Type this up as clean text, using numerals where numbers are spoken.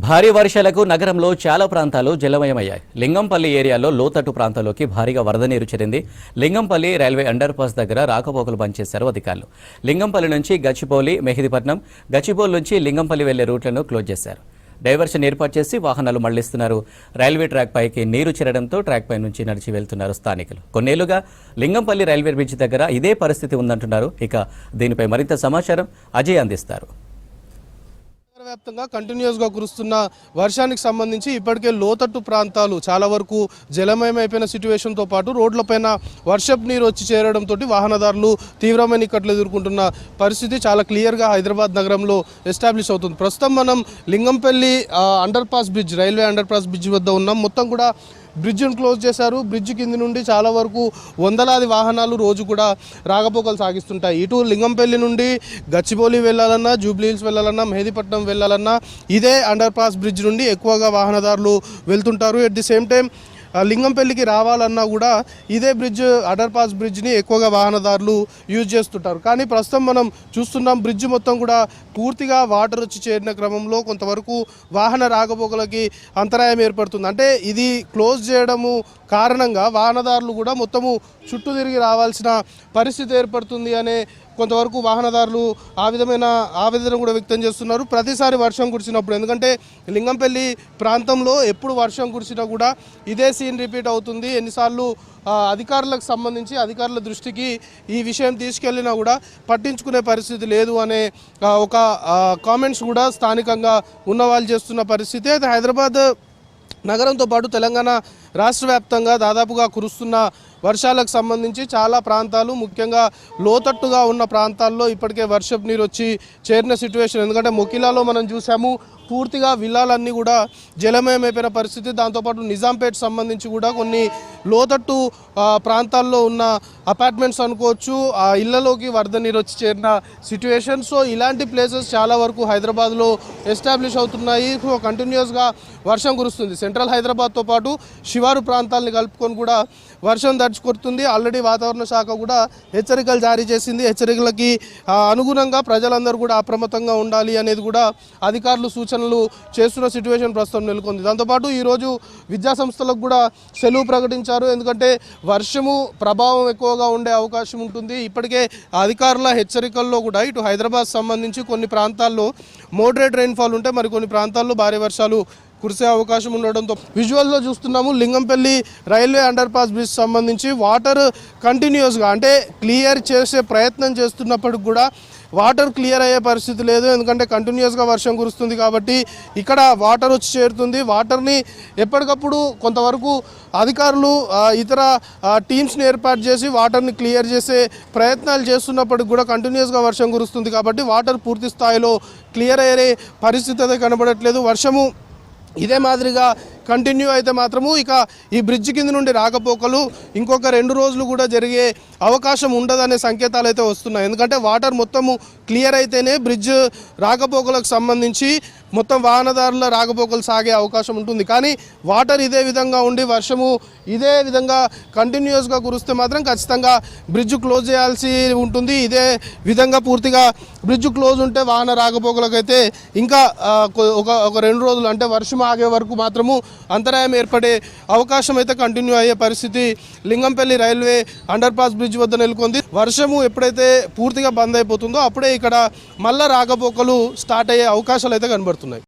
భారీ వర్షాలకు నగరంలో చాలా ప్రాంతాలు జలమయమయ్యాయి. లింగంపల్లి ఏరియాలో లోతట్టు ప్రాంతాల్లోకి భారీగా వరద నీరు చేరింది. లింగంపల్లి రైల్వే అండర్ పాస్ దగ్గర రాకపోకలు బంద్ చేశారు అధికారులు. లింగంపల్లి నుంచి గచ్చిబౌలి, మెహిదీపట్నం, గచ్చిబౌలి నుంచి లింగంపల్లి వెళ్లే రూట్లను క్లోజ్ చేశారు. డైవర్షన్ ఏర్పాటు చేసి వాహనాలు మళ్లిస్తున్నారు. రైల్వే ట్రాక్ పైకి నీరు చేరడంతో ట్రాక్ పై నుంచి నడిచి వెళ్తున్నారు స్థానికులు. కొన్నేళ్లుగా లింగంపల్లి రైల్వే బ్రిడ్జ్ దగ్గర ఇదే పరిస్థితి ఉందంటున్నారు. ఇక దీనిపై మరింత సమాచారం అజయ్ అందిస్తారు. వ్యాప్తంగా కంటిన్యూస్గా కురుస్తున్న వర్షానికి సంబంధించి ఇప్పటికే లోతట్టు ప్రాంతాలు చాలా వరకు జలమయమైపోయిన సిచ్యువేషన్తో పాటు రోడ్లపైన వర్షపు నీరు వచ్చి చేరడంతో వాహనదారులు తీవ్రమైన ఇక్కట్లు ఎదుర్కొంటున్న పరిస్థితి చాలా క్లియర్గా హైదరాబాద్ నగరంలో ఎస్టాబ్లిష్ అవుతుంది. ప్రస్తుతం మనం Lingampally underpass bridge, railway underpass bridge వద్ద ఉన్నాం. మొత్తం కూడా బ్రిడ్జ్ను క్లోజ్ చేశారు. బ్రిడ్జ్ కింది నుండి చాలా వరకు వందలాది వాహనాలు రోజు కూడా రాకపోకలు సాగిస్తుంటాయి. ఇటు లింగంపల్లి నుండి గచ్చిబౌలి వెళ్ళాలన్నా, జూబ్లీ హిల్స్ వెళ్ళాలన్నా, మెహిదీపట్నం వెళ్ళాలన్నా ఇదే అండర్ పాస్ బ్రిడ్జ్ నుండి ఎక్కువగా వాహనదారులు వెళ్తుంటారు. ఎట్ ది సేమ్ టైం లింగంపల్లికి రావాలన్నా కూడా ఇదే బ్రిడ్జ్, అండర్ పాస్ బ్రిడ్జ్ని ఎక్కువగా వాహనదారులు యూజ్ చేస్తుంటారు. కానీ ప్రస్తుతం మనం చూస్తున్నాం బ్రిడ్జ్ మొత్తం కూడా పూర్తిగా వాటర్ వచ్చి చేరిన క్రమంలో కొంతవరకు వాహన రాకపోకలకి అంతరాయం ఏర్పడుతుంది. అంటే ఇది క్లోజ్ చేయడము కారణంగా వాహనదారులు కూడా మొత్తము చుట్టూ తిరిగి రావాల్సిన పరిస్థితి ఏర్పడుతుంది అనే కొంతవరకు వాహనదారులు ఆ విధమైన ఆవేదన కూడా వ్యక్తం చేస్తున్నారు. ప్రతిసారి వర్షం కురిసినప్పుడు, ఎందుకంటే లింగంపల్లి ప్రాంతంలో ఎప్పుడు వర్షం కురిసినా కూడా ఇదే సీన్ రిపీట్ అవుతుంది. ఎన్నిసార్లు అధికారులకు సంబంధించి అధికారుల దృష్టికి ఈ విషయం తీసుకెళ్లినా కూడా పట్టించుకునే పరిస్థితి లేదు అనే ఒక కామెంట్స్ కూడా స్థానికంగా ఉన్న వాళ్ళు చేస్తున్న పరిస్థితి. అయితే హైదరాబాద్ నగరంతో పాటు తెలంగాణ రాష్ట్ర వ్యాప్తంగా దాదాపుగా కురుస్తున్న వర్షాలకు సంబంధించి చాలా ప్రాంతాలు, ముఖ్యంగా లోతట్టుగా ఉన్న ప్రాంతాల్లో ఇప్పటికే వర్షపు నీరు వచ్చి చేరిన సిచ్యువేషన్. ఎందుకంటే మొకిలాలో మనం చూసాము పూర్తిగా విల్లాలన్నీ కూడా జలమయమైపోయిన పరిస్థితి. దాంతోపాటు నిజాంపేట్ సంబంధించి కూడా కొన్ని లోతట్టు ప్రాంతాల్లో ఉన్న అపార్ట్మెంట్స్ అనుకోవచ్చు, ఆ ఇళ్లలోకి వరద నీరు వచ్చి చేరిన సిచ్యువేషన్. సో ఇలాంటి ప్లేసెస్ చాలా వరకు హైదరాబాద్లో ఎస్టాబ్లిష్ అవుతున్నాయి. సో కంటిన్యూస్గా వర్షం కురుస్తుంది. సెంట్రల్ హైదరాబాద్తో పాటు శివారు ప్రాంతాలని కలుపుకొని కూడా వర్షం దర్చుకొడుతుంది. ఆల్రెడీ వాతావరణ శాఖ కూడా హెచ్చరికలు జారీ చేసింది. హెచ్చరికలకి అనుగుణంగా ప్రజలందరూ కూడా అప్రమత్తంగా ఉండాలి అనేది కూడా అధికారులు సూచనలు చేస్తున్న సిచ్యువేషన్ ప్రస్తుతం నెలకొంది. దాంతోపాటు ఈరోజు విద్యాసంస్థలకు కూడా సెలవు ప్రకటించారు. ఎందుకంటే వర్షము ప్రభావం ఎక్కువగా ఉండే అవకాశం ఉంటుంది. ఇప్పటికే అధికారుల హెచ్చరికల్లో కూడా ఇటు హైదరాబాద్ సంబంధించి కొన్ని ప్రాంతాల్లో మోడరేట్ రెయిన్ఫాల్ ఉంటే మరికొన్ని ప్రాంతాల్లో భారీ వర్షాలు కురిసే అవకాశం ఉండడంతో విజువల్లో చూస్తున్నాము. Lingampally railway underpass bridge సంబంధించి వాటర్ కంటిన్యూస్గా, అంటే క్లియర్ చేసే ప్రయత్నం చేస్తున్నప్పటికి కూడా వాటర్ క్లియర్ అయ్యే పరిస్థితి లేదు. ఎందుకంటే కంటిన్యూస్గా వర్షం కురుస్తుంది కాబట్టి ఇక్కడ వాటర్ వచ్చి చేరుతుంది. వాటర్ని ఎప్పటికప్పుడు కొంతవరకు అధికారులు ఇతర టీమ్స్ని ఏర్పాటు చేసి వాటర్ని క్లియర్ చేసే ప్రయత్నాలు చేస్తున్నప్పటికి కూడా కంటిన్యూస్గా వర్షం కురుస్తుంది కాబట్టి వాటర్ పూర్తి స్థాయిలో క్లియర్ అయ్యే పరిస్థితి అయితే కనబడట్లేదు. వర్షము ఇదే మాదిరిగా కంటిన్యూ అయితే మాత్రము ఇక ఈ బ్రిడ్జ్ కింద నుండి రాకపోకలు ఇంకొక 2 రోజులు కూడా జరిగే అవకాశం ఉండదనే సంకేతాలు అయితే వస్తున్నాయి. ఎందుకంటే వాటర్ మొత్తము క్లియర్ అయితేనే బ్రిడ్జ్ రాకపోకలకు సంబంధించి మొత్తం వాహనదారుల రాకపోకలు సాగే అవకాశం ఉంటుంది. కానీ వాటర్ ఇదే విధంగా ఉండి వర్షము ఇదే విధంగా కంటిన్యూస్గా కురిస్తే మాత్రం ఖచ్చితంగా బ్రిడ్జ్ క్లోజ్ చేయాల్సి ఉంటుంది. ఇదే విధంగా పూర్తిగా బ్రిడ్జ్ క్లోజ్ ఉంటే వాహన రాకపోకలకు అయితే ఇంకా ఒక 2 రోజులు, అంటే వర్షం ఆగే వరకు మాత్రము అంతరాయం ఏర్పడే అవకాశం అయితే కంటిన్యూ అయ్యే పరిస్థితి Lingampally railway underpass bridge వద్ద నెలకొంది. వర్షము ఎప్పుడైతే పూర్తిగా బంద్ అయిపోతుందో అప్పుడే ఇక్కడ మళ్ళా రాకపోకలు స్టార్ట్ అయ్యే అవకాశాలు అయితే కనబడుతున్నాయి.